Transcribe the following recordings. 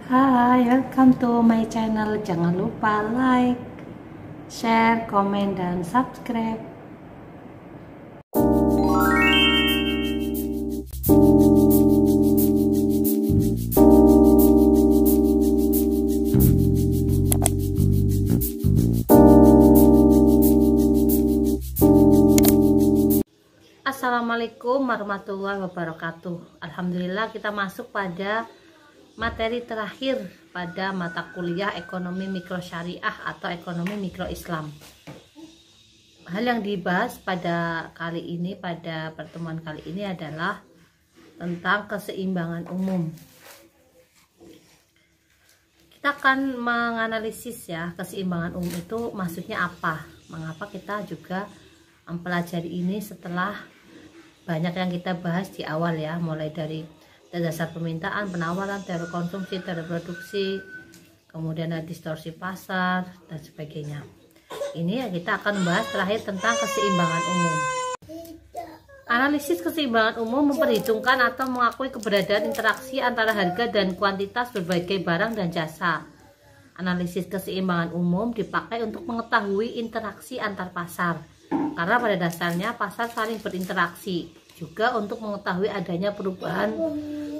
Hai, welcome to my channel. Jangan lupa like, share, komen, dan subscribe. Assalamualaikum warahmatullahi wabarakatuh. Alhamdulillah kita masuk pada materi terakhir pada mata kuliah ekonomi mikro syariah atau ekonomi mikro Islam. Hal yang dibahas pada pertemuan kali ini adalah tentang keseimbangan umum. Kita akan menganalisis ya, keseimbangan umum itu maksudnya apa, mengapa kita juga mempelajari ini setelah banyak yang kita bahas di awal ya, mulai dari dasar permintaan, penawaran, teori konsumsi, teori produksi, kemudian ada distorsi pasar dan sebagainya. Ini ya kita akan membahas terakhir tentang keseimbangan umum. Analisis keseimbangan umum memperhitungkan atau mengakui keberadaan interaksi antara harga dan kuantitas berbagai barang dan jasa. Analisis keseimbangan umum dipakai untuk mengetahui interaksi antar pasar, karena pada dasarnya pasar saling berinteraksi, juga untuk mengetahui adanya perubahan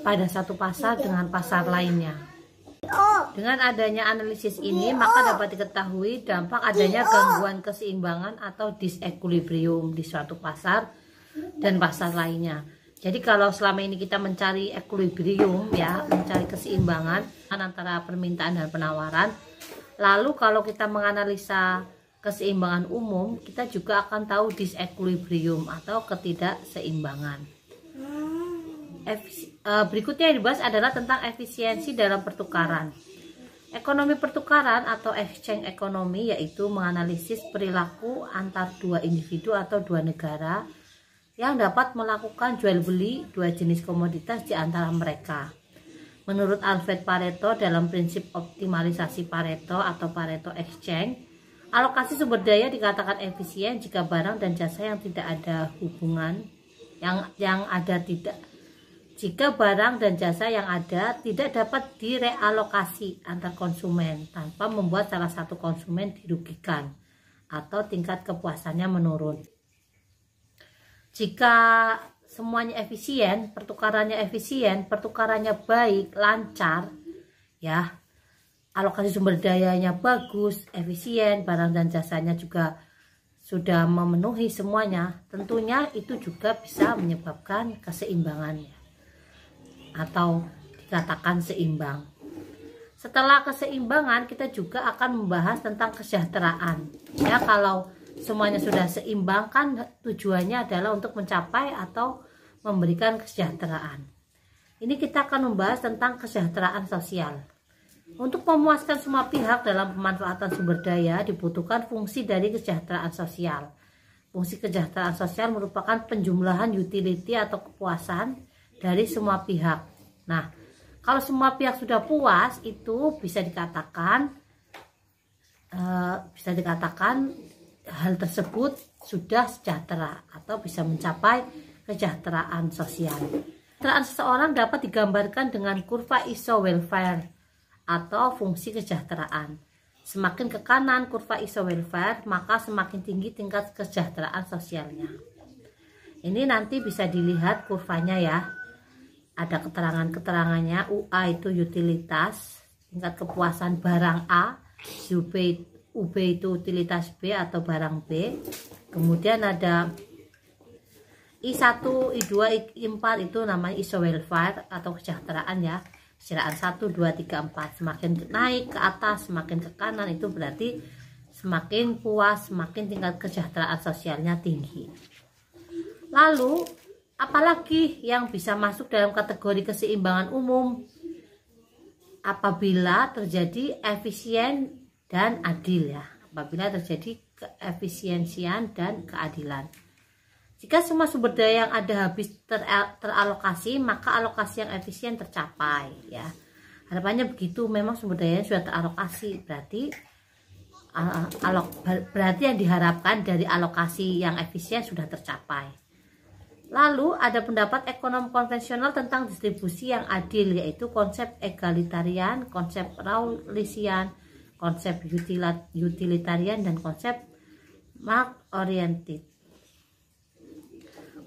pada satu pasar dengan pasar lainnya. Dengan adanya analisis ini, maka dapat diketahui dampak adanya gangguan keseimbangan atau disequilibrium di suatu pasar dan pasar lainnya. Jadi kalau selama ini kita mencari equilibrium ya, mencari keseimbangan antara permintaan dan penawaran, lalu kalau kita menganalisa keseimbangan umum, kita juga akan tahu disequilibrium atau ketidakseimbangan. Berikutnya yang dibahas adalah tentang efisiensi dalam pertukaran. Ekonomi pertukaran atau exchange ekonomi yaitu menganalisis perilaku antar dua individu atau dua negara yang dapat melakukan jual beli dua jenis komoditas di antara mereka. Menurut Alfred Pareto dalam prinsip optimalisasi Pareto atau Pareto Exchange, alokasi sumber daya dikatakan efisien jika barang dan jasa yang tidak ada hubungan jika barang dan jasa yang ada tidak dapat direalokasi antar konsumen tanpa membuat salah satu konsumen dirugikan atau tingkat kepuasannya menurun. Jika semuanya efisien, pertukarannya baik, lancar, ya, alokasi sumber dayanya bagus, efisien, barang dan jasanya juga sudah memenuhi semuanya, tentunya itu juga bisa menyebabkan keseimbangannya atau dikatakan seimbang. Setelah keseimbangan, kita juga akan membahas tentang kesejahteraan. Ya, kalau semuanya sudah seimbang kan tujuannya adalah untuk mencapai atau memberikan kesejahteraan. Ini kita akan membahas tentang kesejahteraan sosial. Untuk memuaskan semua pihak dalam pemanfaatan sumber daya dibutuhkan fungsi dari kesejahteraan sosial. Fungsi kesejahteraan sosial merupakan penjumlahan utility atau kepuasan dari semua pihak. Nah, kalau semua pihak sudah puas, itu bisa dikatakan hal tersebut sudah sejahtera atau bisa mencapai kesejahteraan sosial. Kesejahteraan seseorang dapat digambarkan dengan kurva iso welfare atau fungsi kesejahteraan. Semakin ke kanan kurva iso welfare, maka semakin tinggi tingkat kesejahteraan sosialnya. Ini nanti bisa dilihat kurvanya ya. Ada keterangannya. UA itu utilitas, tingkat kepuasan barang A, UB itu utilitas B atau barang B. Kemudian ada I1, I2, I4 itu namanya iso welfare atau kesejahteraan ya. Kesejahteraan 1, 2, 3, 4. Semakin naik ke atas, semakin ke kanan, itu berarti semakin puas, semakin tingkat kesejahteraan sosialnya tinggi. Lalu apalagi yang bisa masuk dalam kategori keseimbangan umum? Apabila terjadi efisien dan adil ya. Apabila terjadi keefisiensian dan keadilan. Jika semua sumber daya yang ada habis teralokasi, maka alokasi yang efisien tercapai ya. Harapannya begitu, memang sumber daya sudah teralokasi, berarti yang diharapkan dari alokasi yang efisien sudah tercapai. Lalu ada pendapat ekonom konvensional tentang distribusi yang adil, yaitu konsep egalitarian, konsep Rawlsian, konsep utilitarian, dan konsep market oriented.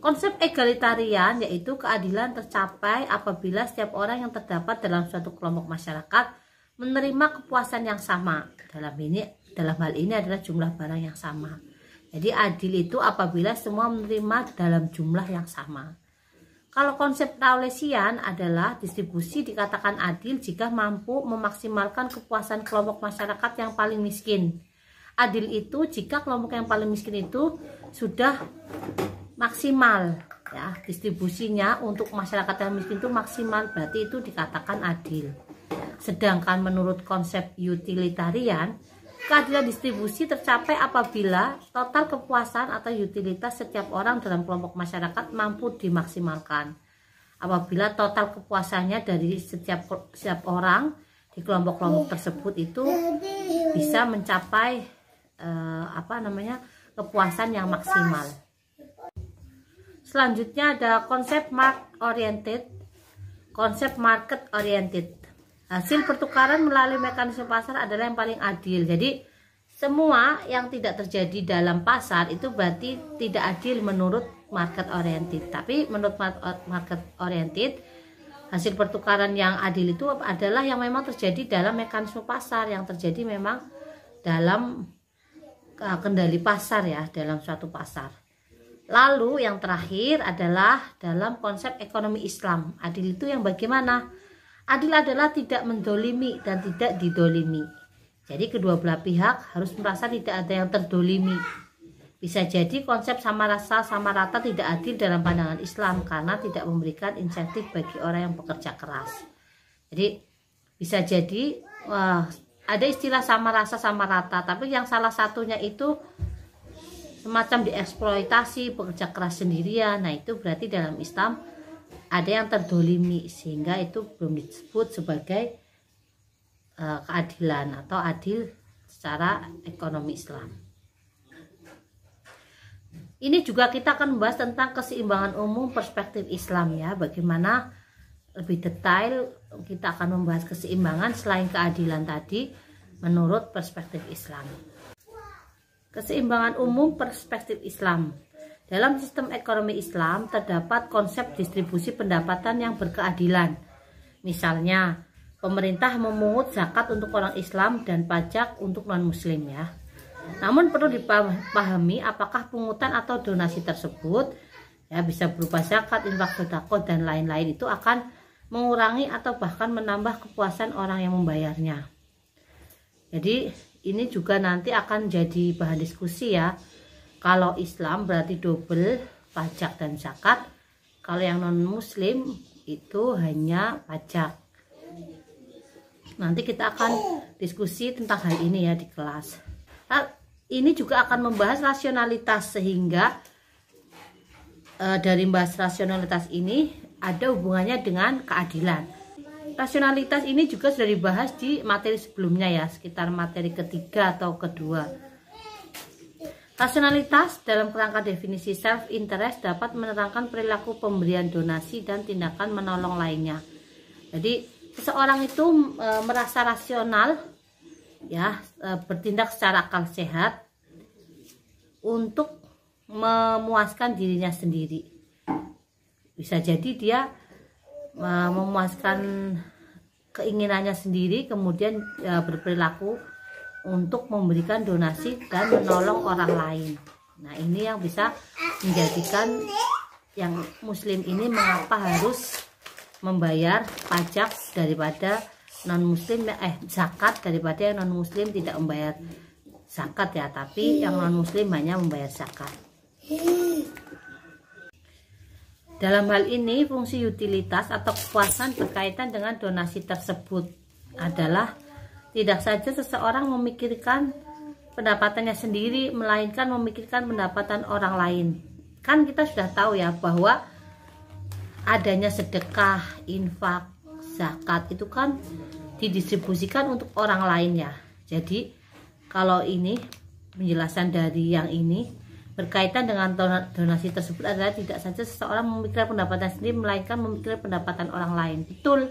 Konsep egalitarian yaitu keadilan tercapai apabila setiap orang yang terdapat dalam suatu kelompok masyarakat menerima kepuasan yang sama. Dalam hal ini adalah jumlah barang yang sama. Jadi adil itu apabila semua menerima dalam jumlah yang sama. Kalau konsep Rawlsian adalah distribusi dikatakan adil jika mampu memaksimalkan kepuasan kelompok masyarakat yang paling miskin. Adil itu jika kelompok yang paling miskin itu sudah maksimal, ya, distribusinya untuk masyarakat yang miskin itu maksimal, berarti itu dikatakan adil. Sedangkan menurut konsep utilitarian, keadilan distribusi tercapai apabila total kepuasan atau utilitas setiap orang dalam kelompok masyarakat mampu dimaksimalkan. Apabila total kepuasannya dari setiap orang di kelompok-kelompok tersebut itu bisa mencapai kepuasan yang maksimal. Selanjutnya ada konsep market oriented. Hasil pertukaran melalui mekanisme pasar adalah yang paling adil. Jadi semua yang tidak terjadi dalam pasar itu berarti tidak adil menurut market oriented. Tapi menurut market oriented, hasil pertukaran yang adil itu adalah yang memang terjadi dalam mekanisme pasar, yang terjadi memang dalam kendali pasar, ya, dalam suatu pasar. Lalu yang terakhir adalah dalam konsep ekonomi Islam. Adil itu yang bagaimana? Adil adalah tidak mendolimi dan tidak didolimi. Jadi kedua belah pihak harus merasa tidak ada yang terdolimi. Bisa jadi konsep sama rasa sama rata tidak adil dalam pandangan Islam karena tidak memberikan insentif bagi orang yang bekerja keras. Jadi bisa jadi ada istilah sama rasa sama rata, tapi yang salah satunya itu semacam dieksploitasi, bekerja keras sendirian. Nah itu berarti dalam Islam ada yang terdolimi, sehingga itu belum disebut sebagai keadilan atau adil secara ekonomi Islam. Ini juga kita akan membahas tentang keseimbangan umum perspektif Islam, ya. Bagaimana lebih detail kita akan membahas keseimbangan selain keadilan tadi menurut perspektif Islam. Keseimbangan umum perspektif Islam. Dalam sistem ekonomi Islam terdapat konsep distribusi pendapatan yang berkeadilan. Misalnya, pemerintah memungut zakat untuk orang Islam dan pajak untuk non-muslim, ya. Namun perlu dipahami apakah pungutan atau donasi tersebut, ya, bisa berupa zakat, infak, sedekah dan lain-lain, itu akan mengurangi atau bahkan menambah kepuasan orang yang membayarnya. Jadi ini juga nanti akan jadi bahan diskusi, ya. Kalau Islam berarti double pajak dan zakat. Kalau yang non muslim itu hanya pajak. Nanti kita akan diskusi tentang hal ini, ya, di kelas. Nah, ini juga akan membahas rasionalitas, sehingga dari membahas rasionalitas ini ada hubungannya dengan keadilan. Rasionalitas ini juga sudah dibahas di materi sebelumnya, ya, sekitar materi ketiga atau kedua. Rasionalitas dalam kerangka definisi self-interest dapat menerangkan perilaku pemberian donasi dan tindakan menolong lainnya. Jadi seseorang itu merasa rasional, ya, bertindak secara akal sehat untuk memuaskan dirinya sendiri. Bisa jadi dia memuaskan keinginannya sendiri, kemudian berperilaku untuk memberikan donasi dan menolong orang lain. Nah ini yang bisa menjadikan yang muslim ini mengapa harus membayar pajak daripada non muslim, zakat daripada yang non muslim tidak membayar zakat, ya, tapi yang non muslim hanya membayar zakat. Dalam hal ini fungsi utilitas atau kepuasan berkaitan dengan donasi tersebut adalah tidak saja seseorang memikirkan pendapatannya sendiri, melainkan memikirkan pendapatan orang lain. Kan kita sudah tahu, ya, bahwa adanya sedekah, infak, zakat itu kan didistribusikan untuk orang lain, ya. Jadi kalau ini penjelasan dari yang ini, berkaitan dengan donasi tersebut adalah tidak saja seseorang memikirkan pendapatan sendiri, melainkan memikirkan pendapatan orang lain. Betul,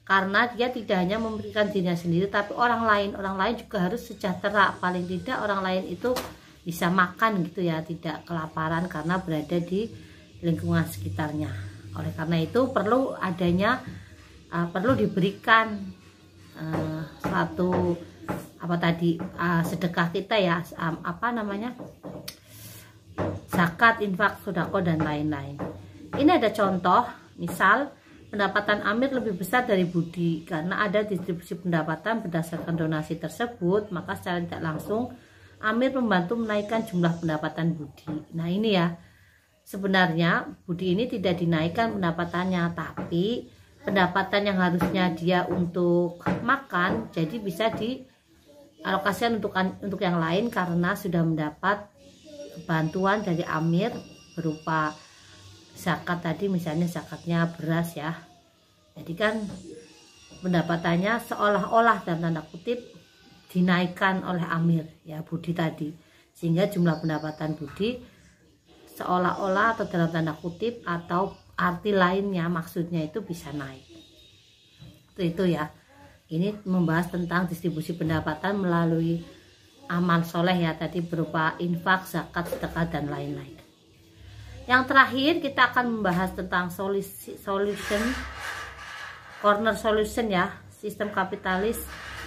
karena dia tidak hanya memikirkan dirinya sendiri, tapi orang lain juga harus sejahtera. Paling tidak orang lain itu bisa makan gitu ya, tidak kelaparan karena berada di lingkungan sekitarnya. Oleh karena itu perlu diberikan suatu sedekah kita ya, zakat, infak, sedekah dan lain-lain. Ini ada contoh, misal pendapatan Amir lebih besar dari Budi. Karena ada distribusi pendapatan berdasarkan donasi tersebut, maka secara tidak langsung Amir membantu menaikkan jumlah pendapatan Budi. Nah ini ya, sebenarnya Budi ini tidak dinaikkan pendapatannya, tapi pendapatan yang harusnya dia untuk makan jadi bisa dialokasikan untuk yang lain karena sudah mendapat bantuan dari Amir berupa zakat tadi, misalnya zakatnya beras ya. Jadi kan pendapatannya seolah-olah dalam tanda kutip dinaikkan oleh Amir ya, Budi tadi, sehingga jumlah pendapatan Budi seolah-olah atau dalam tanda kutip atau arti lainnya maksudnya itu bisa naik. Itu ya, ini membahas tentang distribusi pendapatan melalui amal soleh ya, tadi berupa infak, zakat, sedekah dan lain-lain. Yang terakhir kita akan membahas tentang corner solution ya, sistem kapitalis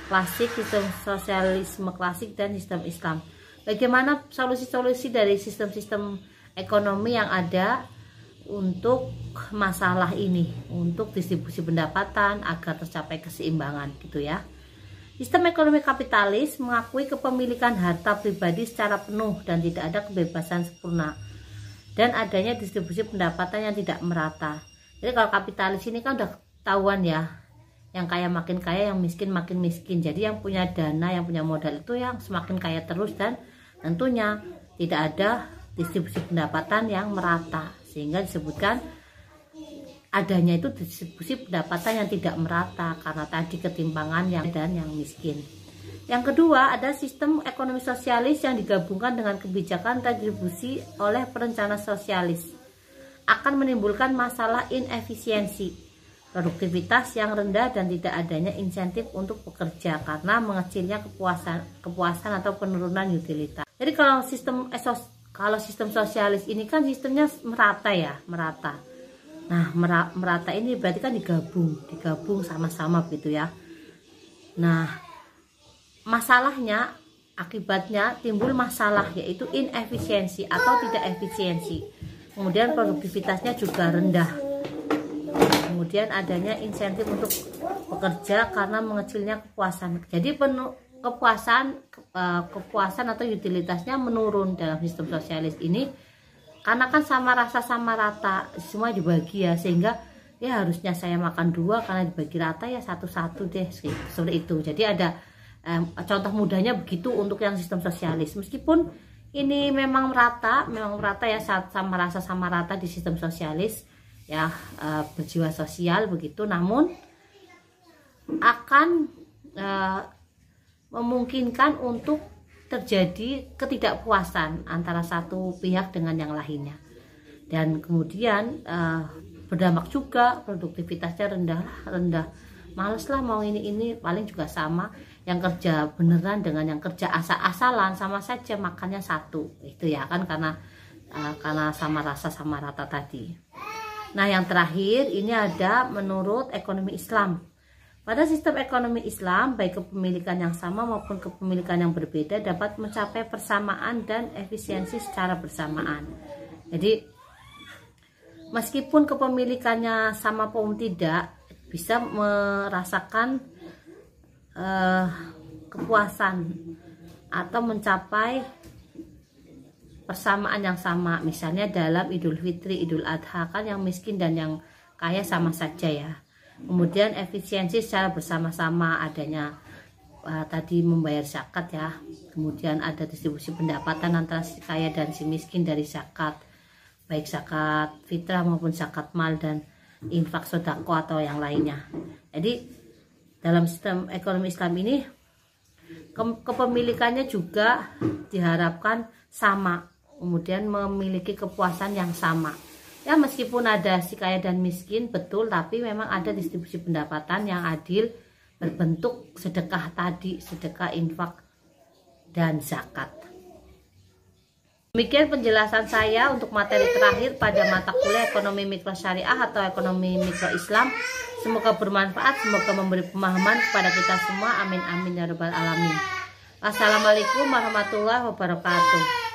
klasik, sistem sosialisme klasik dan sistem Islam. Bagaimana solusi-solusi dari sistem-sistem ekonomi yang ada untuk masalah ini, untuk distribusi pendapatan agar tercapai keseimbangan gitu ya. Sistem ekonomi kapitalis mengakui kepemilikan harta pribadi secara penuh dan tidak ada kebebasan sempurna, dan adanya distribusi pendapatan yang tidak merata. Jadi kalau kapitalis ini kan udah ketahuan ya, yang kaya makin kaya, yang miskin makin miskin. Jadi yang punya dana, yang punya modal itu yang semakin kaya terus, dan tentunya tidak ada distribusi pendapatan yang merata, sehingga disebutkan adanya itu distribusi pendapatan yang tidak merata karena tadi ketimpangan dan yang miskin. Yang kedua, ada sistem ekonomi sosialis yang digabungkan dengan kebijakan redistribusi oleh perencana sosialis akan menimbulkan masalah inefisiensi, produktivitas yang rendah dan tidak adanya insentif untuk bekerja karena mengecilnya kepuasan atau penurunan utilitas. Jadi kalau sistem sosialis ini kan sistemnya merata ya, merata. Nah, merata ini berarti kan digabung sama-sama gitu ya. Nah, masalahnya, akibatnya timbul masalah yaitu inefisiensi atau tidak efisiensi. Kemudian produktivitasnya juga rendah. Kemudian adanya insentif untuk bekerja karena mengecilnya kepuasan. Jadi kepuasan atau utilitasnya menurun dalam sistem sosialis ini. Karena kan sama rasa sama rata, semua dibagi ya, sehingga ya harusnya saya makan 2, karena dibagi rata ya 1-1 deh, seperti itu. Jadi ada contoh mudahnya begitu untuk yang sistem sosialis. Meskipun ini memang merata ya, sama rasa sama rata di sistem sosialis ya, berjiwa sosial begitu, namun akan memungkinkan untuk terjadi ketidakpuasan antara satu pihak dengan yang lainnya, dan kemudian berdampak juga produktivitasnya rendah. Males lah mau ini paling juga sama, yang kerja beneran dengan yang kerja asal-asalan sama saja, makannya satu, itu ya kan, karena sama rasa sama rata tadi. Nah yang terakhir ini ada menurut ekonomi Islam. Pada sistem ekonomi Islam, baik kepemilikan yang sama maupun kepemilikan yang berbeda dapat mencapai persamaan dan efisiensi secara bersamaan. Jadi, meskipun kepemilikannya sama maupun tidak, bisa merasakan kepuasan atau mencapai persamaan yang sama. Misalnya dalam Idul Fitri, Idul Adha, kan yang miskin dan yang kaya sama saja ya. Kemudian efisiensi secara bersama-sama, adanya tadi membayar zakat ya. Kemudian ada distribusi pendapatan antara si kaya dan si miskin dari zakat, baik zakat fitrah maupun zakat mal dan infak sodako atau yang lainnya. Jadi dalam sistem ekonomi Islam ini kepemilikannya juga diharapkan sama kemudian memiliki kepuasan yang sama. Ya, meskipun ada si kaya dan miskin, betul, tapi memang ada distribusi pendapatan yang adil berbentuk sedekah tadi, sedekah infak dan zakat. Demikian penjelasan saya untuk materi terakhir pada mata kuliah ekonomi mikro syariah atau ekonomi mikro Islam. Semoga bermanfaat, semoga memberi pemahaman kepada kita semua. Amin amin ya rabbal alamin. Assalamualaikum warahmatullahi wabarakatuh.